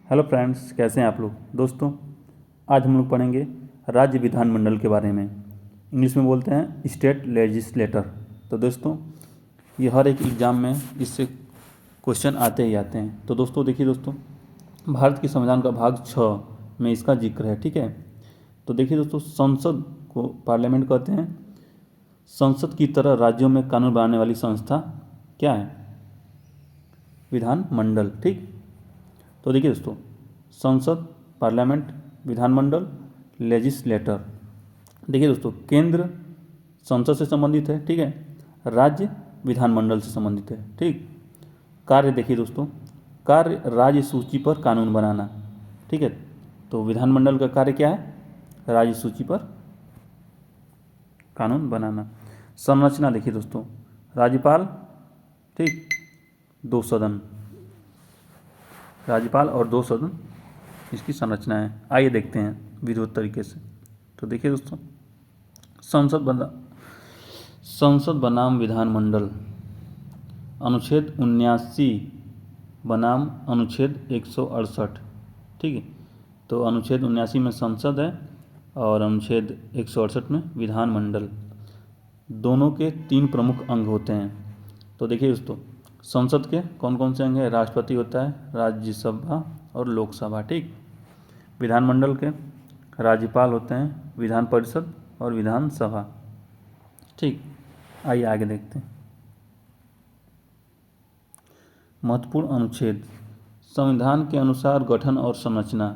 Hello friends, कैसे हैं आप लोग। दोस्तों, आज हम लोग पढ़ेंगे राज्य विधानमंडल के बारे में। इंग्लिश में बोलते हैं स्टेट लेजिस्लेटर। तो दोस्तों, ये हर एक एग्ज़ाम में इससे क्वेश्चन आते ही आते हैं। तो दोस्तों देखिए दोस्तों, भारत के संविधान का भाग 6 में इसका जिक्र है। ठीक है, तो देखिए दोस्तों, संसद को पार्लियामेंट कहते हैं। संसद की तरह राज्यों में कानून बनाने वाली संस्था क्या है? विधानमंडल। ठीक, तो देखिए दोस्तों, संसद, पार्लियामेंट, विधानमंडल, लेजिस्लेटर। देखिए दोस्तों, केंद्र संसद से संबंधित है। ठीक है, राज्य विधानमंडल से संबंधित है। ठीक, कार्य देखिए दोस्तों, कार्य राज्य सूची पर कानून बनाना। ठीक है, तो विधानमंडल का कार्य क्या है? राज्य सूची पर कानून बनाना। संरचना देखिए दोस्तों, राज्यपाल, ठीक, 2 सदन, राज्यपाल और 2 सदन इसकी संरचना है। आइए देखते हैं विधिवत तरीके से। तो देखिए दोस्तों, संसद बनाम विधानमंडल, अनुच्छेद 79 बनाम अनुच्छेद 168। ठीक है, तो अनुच्छेद 79 में संसद है और अनुच्छेद 168 में विधानमंडल। दोनों के 3 प्रमुख अंग होते हैं। तो देखिए दोस्तों, संसद के कौन कौन से अंग हैं? राष्ट्रपति होता है, राज्यसभा और लोकसभा। ठीक, विधानमंडल के राज्यपाल होते हैं, विधान परिषद और विधानसभा। ठीक, आइए आगे देखते हैं। महत्वपूर्ण अनुच्छेद, संविधान के अनुसार गठन और संरचना।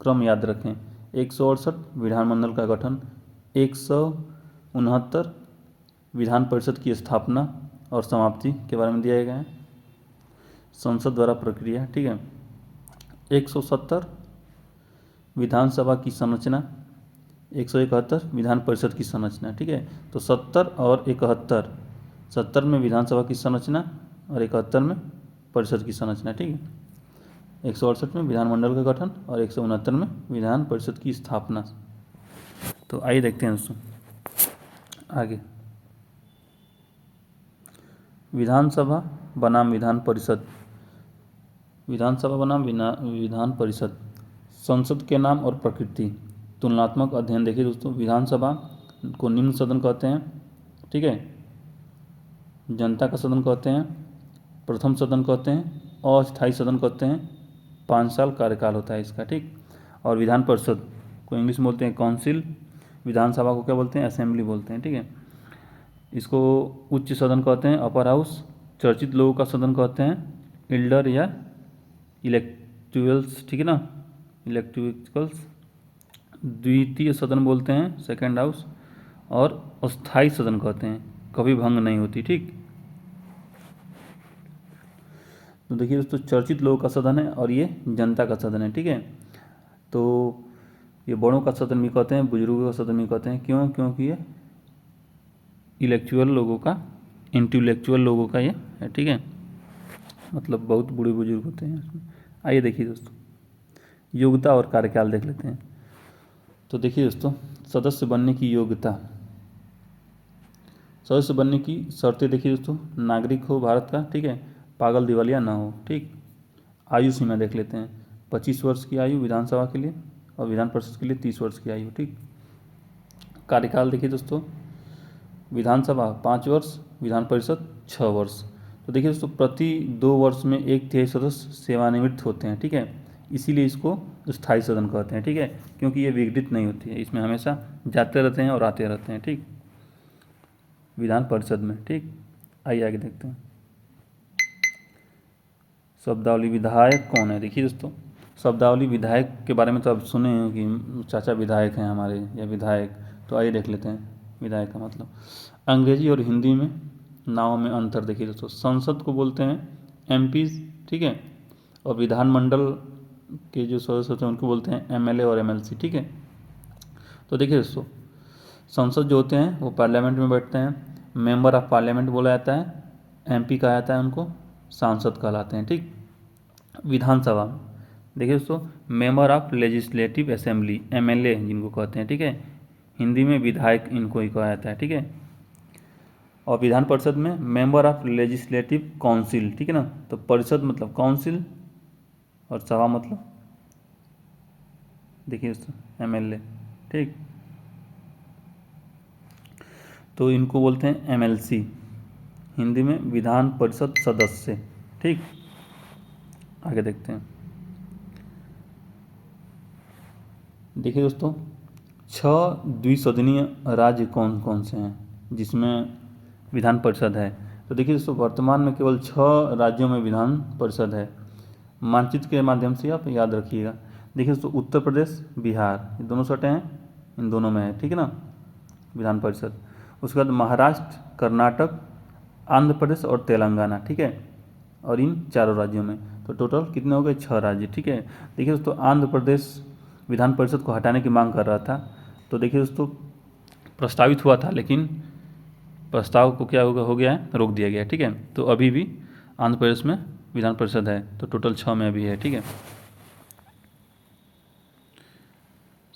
क्रम याद रखें, 168 विधानमंडल का गठन, 169 विधान परिषद की स्थापना और समाप्ति के बारे में दिया गया है, संसद द्वारा प्रक्रिया। ठीक है, 170 विधानसभा की संरचना, 171 विधान परिषद की संरचना। ठीक है, तो 70 और 71, 70 में विधानसभा की संरचना और 71 में परिषद की संरचना। ठीक है, 168 में विधानमंडल का गठन और 169 में विधान परिषद की स्थापना। तो आइए देखते हैं दोस्तों आगे। विधानसभा बनाम विधान परिषद, विधानसभा बनाम विधान परिषद। संसद के नाम और प्रकृति, तुलनात्मक अध्ययन। देखिए दोस्तों, विधानसभा को निम्न सदन कहते हैं। ठीक है, जनता का सदन कहते हैं, प्रथम सदन कहते हैं, अस्थायी सदन कहते हैं, 5 साल कार्यकाल होता है इसका। ठीक, और विधान परिषद को इंग्लिश में बोलते हैं काउंसिल, विधानसभा को क्या बोलते हैं? असेंबली बोलते हैं। ठीक है, इसको उच्च सदन कहते हैं, अपर हाउस। चर्चित लोगों का सदन कहते हैं एल्डर या इलेक्टुअल्स। ठीक है ना, इलेक्टुअल्स। द्वितीय सदन बोलते हैं, सेकेंड हाउस। और अस्थायी सदन कहते हैं, कभी भंग नहीं होती। ठीक, तो देखिए दोस्तों, चर्चित लोगों का सदन है और ये जनता का सदन है। ठीक है, तो ये बड़ों का सदन भी कहते हैं, बुजुर्गों का सदन भी कहते हैं। क्यों? क्योंकि ये इंटेलेक्चुअल लोगों का ये है। ठीक है, मतलब बहुत बूढ़े बुजुर्ग होते हैं इसमें। आइए देखिए दोस्तों, योग्यता और कार्यकाल देख लेते हैं। तो देखिए दोस्तों, सदस्य बनने की योग्यता, सदस्य बनने की शर्तें देखिए दोस्तों, नागरिक हो भारत का। ठीक है, पागल दिवालिया ना हो। ठीक, आयु सीमा देख लेते हैं, 25 वर्ष की आयु विधानसभा के लिए और विधान परिषद के लिए 30 वर्ष की आयु। ठीक, कार्यकाल देखिए दोस्तों, विधानसभा 5 वर्ष, विधान परिषद 6 वर्ष। तो देखिए दोस्तों, प्रति 2 वर्ष में 1/3 सदस्य सेवानिवृत्त होते हैं। ठीक है, इसीलिए इसको स्थायी सदन कहते हैं। ठीक है, क्योंकि ये विघटित नहीं होती है, इसमें हमेशा जाते रहते हैं और आते रहते हैं। ठीक, विधान परिषद में। ठीक, आइए आगे देखते हैं। शब्दावली, विधायक कौन है? देखिए दोस्तों, शब्दावली विधायक के बारे में तो आप सुने हैं कि चाचा विधायक हैं हमारे या विधायक। तो आइए देख लेते हैं विधायक का मतलब। अंग्रेजी और हिंदी में नामों में अंतर देखिए दोस्तों, संसद को बोलते हैं एमपीज। ठीक है, और विधानमंडल के जो सदस्य होते हैं उनको बोलते हैं एमएलए और एमएलसी। ठीक है, तो देखिए दोस्तों, संसद जो होते हैं वो पार्लियामेंट में बैठते हैं, मेंबर ऑफ पार्लियामेंट बोला जाता है, एमपी कहा जाता है उनको, सांसद कहलाते हैं। ठीक, विधानसभा देखिए दोस्तों, member of legislative assembly, MLA जिनको कहते हैं। ठीक है, हिंदी में विधायक इनको ही कहा जाता है। ठीक है, और विधान परिषद में मेंबर ऑफ लेजिस्लेटिव काउंसिल। ठीक है ना, तो परिषद मतलब काउंसिल और सभा मतलब देखिए दोस्तों, MLA, ठीक। तो इनको बोलते हैं MLC, हिंदी में विधान परिषद सदस्य, ठीक। आगे देखते हैं। देखिए दोस्तों, 6 द्विसदनीय राज्य कौन कौन से हैं जिसमें विधान परिषद है। तो देखिए दोस्तों, वर्तमान में केवल 6 राज्यों में विधान परिषद है। मानचित्र के माध्यम से आप याद रखिएगा। देखिए दोस्तों, उत्तर प्रदेश, बिहार, ये दोनों सटे हैं, इन दोनों में है, ठीक है ना, विधान परिषद। उसके बाद महाराष्ट्र, कर्नाटक, आंध्र प्रदेश और तेलंगाना, ठीक है, और इन चारों राज्यों में तो टोटल कितने हो गए, 6 राज्य, ठीक है। देखिए दोस्तों, आंध्र प्रदेश विधान परिषद को हटाने की मांग कर रहा था। तो देखिए दोस्तों, प्रस्तावित हुआ था, लेकिन प्रस्ताव को क्या हो गया है, रोक दिया गया, ठीक है। तो अभी भी आंध्र प्रदेश में विधान परिषद है, तो टोटल 6 में अभी है, ठीक है।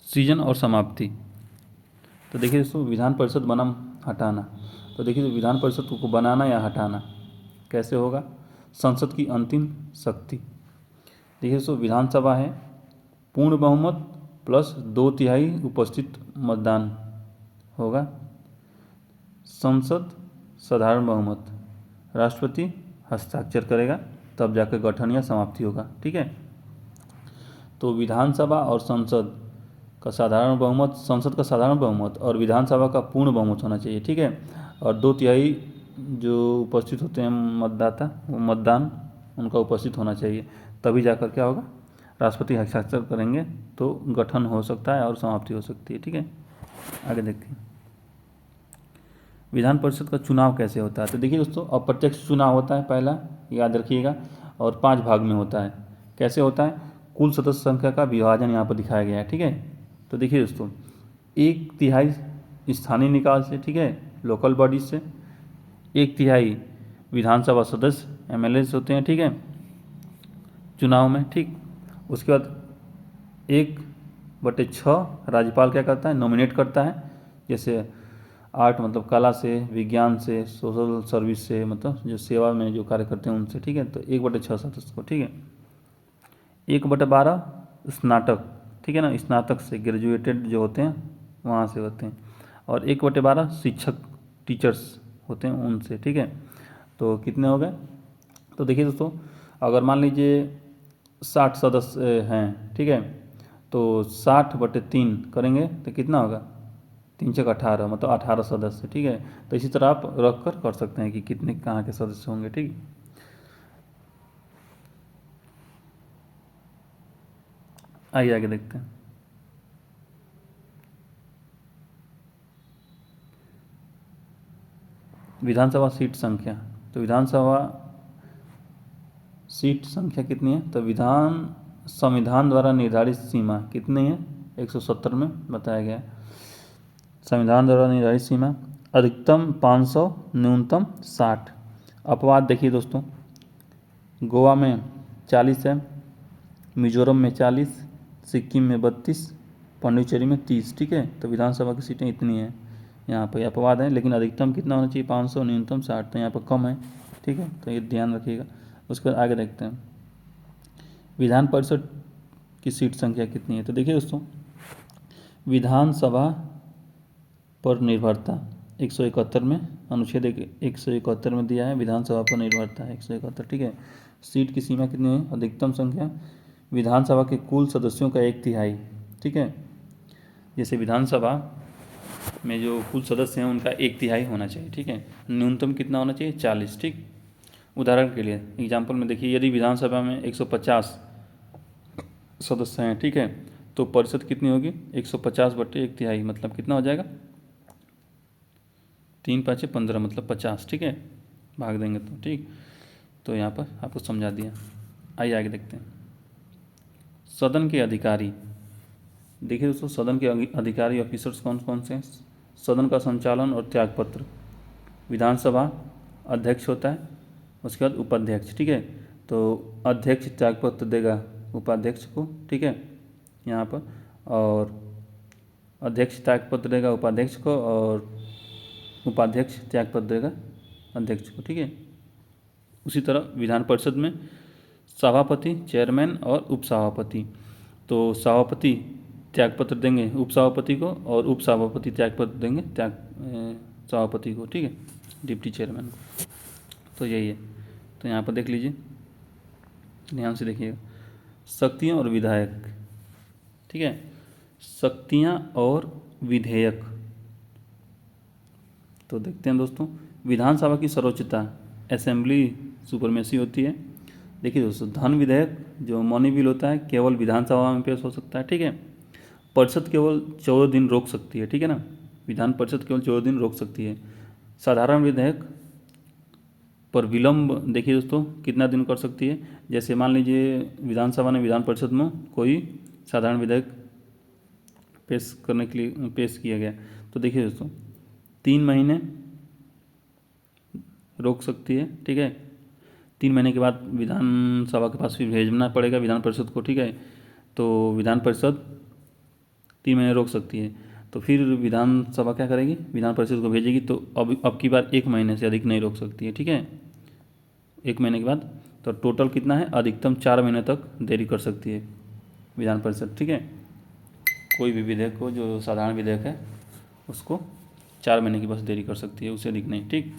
सृजन और समाप्ति। तो देखिए दोस्तों, विधान परिषद बनाम हटाना। तो देखिए, विधान परिषद को बनाना या हटाना कैसे होगा। संसद की अंतिम शक्ति। देखिए दोस्तों, विधानसभा है, पूर्ण बहुमत प्लस 2/3 उपस्थित मतदान होगा। संसद साधारण बहुमत, राष्ट्रपति हस्ताक्षर करेगा, तब जाकर गठन या समाप्ति होगा, ठीक है। तो विधानसभा और संसद का साधारण बहुमत, संसद का साधारण बहुमत और विधानसभा का पूर्ण बहुमत होना चाहिए, ठीक है। और 2/3 जो उपस्थित होते हैं मतदाता, वो मतदान उनका उपस्थित होना चाहिए, तभी जाकर क्या होगा, राष्ट्रपति हस्ताक्षर करेंगे तो गठन हो सकता है और समाप्ति हो सकती है, ठीक है। आगे देखते हैं, विधान परिषद का चुनाव कैसे होता है। तो देखिए दोस्तों, अप्रत्यक्ष चुनाव होता है पहला, याद रखिएगा, और 5 भाग में होता है। कैसे होता है, कुल सदस्य संख्या का विभाजन यहाँ पर दिखाया गया है, ठीक है। तो देखिए दोस्तों, 1/3 स्थानीय निकाय से, ठीक है, लोकल बॉडी से, 1/3 विधानसभा सदस्य MLA होते हैं, ठीक है, चुनाव में, ठीक। उसके बाद 1/6 राज्यपाल क्या करता है, नॉमिनेट करता है, जैसे आर्ट मतलब कला से, विज्ञान से, सोशल सर्विस से, मतलब जो सेवा में जो कार्य करते हैं उनसे, ठीक है। तो 1/6 सदस्य को, ठीक है। 1/12 स्नातक, ठीक है ना, स्नातक से, ग्रेजुएटेड जो होते हैं वहाँ से होते हैं। और 1/12 शिक्षक, टीचर्स होते हैं उनसे, ठीक है। तो कितने हो गए। तो देखिए दोस्तों, अगर मान लीजिए 60 सदस्य हैं, ठीक है, तो 60/3 करेंगे तो कितना होगा, 3 × 18, मतलब 18 सदस्य, ठीक है। तो इसी तरह आप रख कर कर सकते हैं कि कितने कहाँ के सदस्य होंगे, ठीक। आइए आगे देखते हैं। विधानसभा सीट संख्या। तो विधानसभा सीट संख्या कितनी है, तो संविधान द्वारा निर्धारित सीमा कितनी है, 170 में बताया गया है। संविधान द्वारा निर्धारित सीमा अधिकतम 500, न्यूनतम 60। अपवाद देखिए दोस्तों, गोवा में 40 है, मिजोरम में 40, सिक्किम में 32, पांडिचेरी में 30, ठीक है। तो विधानसभा की सीटें इतनी हैं, यहाँ पर अपवाद है, लेकिन अधिकतम कितना होना चाहिए, 500, न्यूनतम 60, तो यहाँ पर कम है, ठीक है। तो ये ध्यान रखिएगा। उसके बाद आगे देखते हैं, विधान परिषद की सीट संख्या कितनी है। तो देखिए दोस्तों, विधानसभा पर निर्भरता 171 में, अनुच्छेद 171 में दिया है, विधानसभा पर निर्भरता 171, ठीक है। सीट की सीमा कितनी है, अधिकतम संख्या विधानसभा के कुल सदस्यों का 1/3, ठीक है। जैसे विधानसभा में जो कुल सदस्य हैं उनका 1/3 होना चाहिए, ठीक है। न्यूनतम कितना होना चाहिए, 40, ठीक। उदाहरण के लिए एग्जाम्पल में देखिए, यदि विधानसभा में 150 सदस्य हैं, ठीक है, तो परिषद कितनी होगी, 150/1/3, मतलब कितना हो जाएगा, 3×5 = 15, मतलब 50, ठीक है, भाग देंगे तो, ठीक। तो यहाँ पर आपको समझा दिया। आइए आगे देखते हैं, सदन के अधिकारी। देखिए दोस्तों, सदन के अधिकारी ऑफिसर्स कौन कौन से हैं। सदन का संचालन और त्यागपत्र, विधानसभा अध्यक्ष होता है, उसके बाद उपाध्यक्ष, ठीक है। तो अध्यक्ष त्यागपत्र देगा उपाध्यक्ष को, ठीक है, यहाँ पर, और अध्यक्ष त्यागपत्र देगा उपाध्यक्ष को, और उपाध्यक्ष त्यागपत्र देगा अध्यक्ष को, ठीक है। उसी तरह विधान परिषद में सभापति, चेयरमैन और उपसभापति। तो सभापति त्यागपत्र देंगे उपसभापति को, और उपसभापति त्यागपत्र देंगे सभापति को, ठीक है, डिप्टी चेयरमैन को। तो यही है। तो यहाँ पर देख लीजिए, ध्यान से देखिएगा, शक्तियाँ और विधायक, ठीक है, शक्तियाँ और विधेयक। तो देखते हैं दोस्तों, विधानसभा की सर्वोच्चता असेंबली सुपरमेसी होती है। देखिए दोस्तों, धन विधेयक जो मनी बिल होता है केवल विधानसभा में पेश हो सकता है, ठीक है। परिषद केवल 14 दिन रोक सकती है, ठीक है ना, विधान परिषद केवल 14 दिन रोक सकती है। साधारण विधेयक पर विलम्ब देखिए दोस्तों कितना दिन कर सकती है। जैसे मान लीजिए विधानसभा ने विधान परिषद में कोई साधारण विधेयक पेश करने के लिए पेश किया गया, तो देखिए दोस्तों 3 महीने रोक सकती है, ठीक है। 3 महीने के बाद विधानसभा के पास फिर भेजना पड़ेगा विधान परिषद को, ठीक है। तो विधान परिषद 3 महीने रोक सकती है, तो फिर विधानसभा क्या करेगी, विधान परिषद को भेजेगी, तो अब की बार 1 महीने से अधिक नहीं रोक सकती है, ठीक है। 1 महीने के बाद तो टोटल कितना है, अधिकतम 4 महीने तक देरी कर सकती है विधान परिषद, ठीक है। कोई भी विधेयक को जो साधारण विधेयक है उसको 4 महीने की बस देरी कर सकती है, उससे अधिक नहीं, ठीक।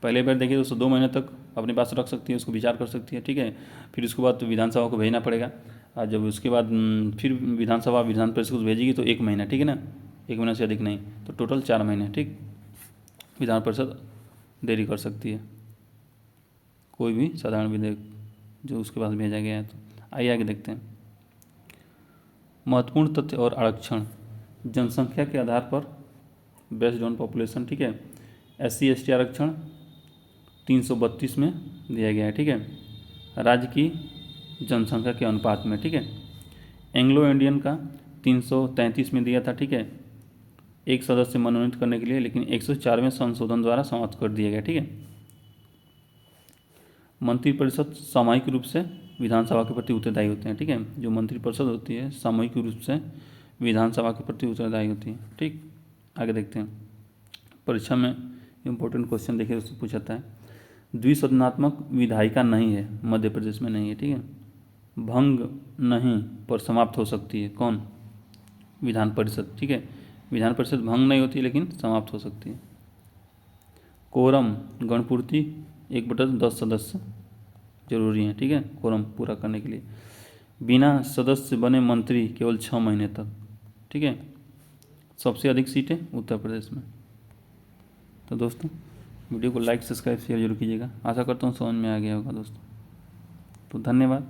पहले बार देखिए दोस्तों 2 महीने तक अपने पास रख सकती है, उसको विचार कर सकती है, ठीक है। फिर उसके बाद तो विधानसभा को भेजना पड़ेगा, और जब उसके बाद फिर विधानसभा विधान परिषद को भेजेगी तो 1 महीना, ठीक है ना, 1 महीने से अधिक नहीं, तो टोटल 4 महीने, ठीक, विधान परिषद देरी कर सकती है कोई भी साधारण विधेयक जो उसके पास भेजा गया है। तो आइए आगे देखते हैं, महत्वपूर्ण तथ्य और आरक्षण। जनसंख्या के आधार पर बेस्ड ऑन पॉपुलेशन, ठीक है। SC ST आरक्षण 332 में दिया गया है, ठीक है, राज्य की जनसंख्या के अनुपात में, ठीक है। एंग्लो इंडियन का 333 में दिया था, ठीक है, एक सदस्य मनोनीत करने के लिए, लेकिन 104वें संशोधन द्वारा समाप्त कर दिया गया, ठीक है। मंत्रिपरिषद सामूहिक रूप से विधानसभा के प्रति उत्तरदायी होते हैं, ठीक है। जो मंत्रिपरिषद होती है सामूहिक रूप से विधानसभा के प्रति उत्तरदायी होती है, ठीक। आगे देखते हैं, परीक्षा में इम्पोर्टेंट क्वेश्चन देखिए उससे पूछाता है, द्विसदनात्मक विधायिका नहीं है, मध्य प्रदेश में नहीं है, ठीक है। भंग नहीं पर समाप्त हो सकती है, कौन, विधान परिषद, ठीक है। विधान परिषद भंग नहीं होती लेकिन समाप्त हो सकती है। कोरम गणपूर्ति 1/10 सदस्य जरूरी हैं, ठीक है, कोरम पूरा करने के लिए। बिना सदस्य बने मंत्री केवल 6 महीने तक, ठीक है। सबसे अधिक सीटें उत्तर प्रदेश में। तो दोस्तों वीडियो को लाइक सब्सक्राइब शेयर जरूर कीजिएगा, आशा करता हूँ समझ में आ गया होगा दोस्तों। तो धन्यवाद।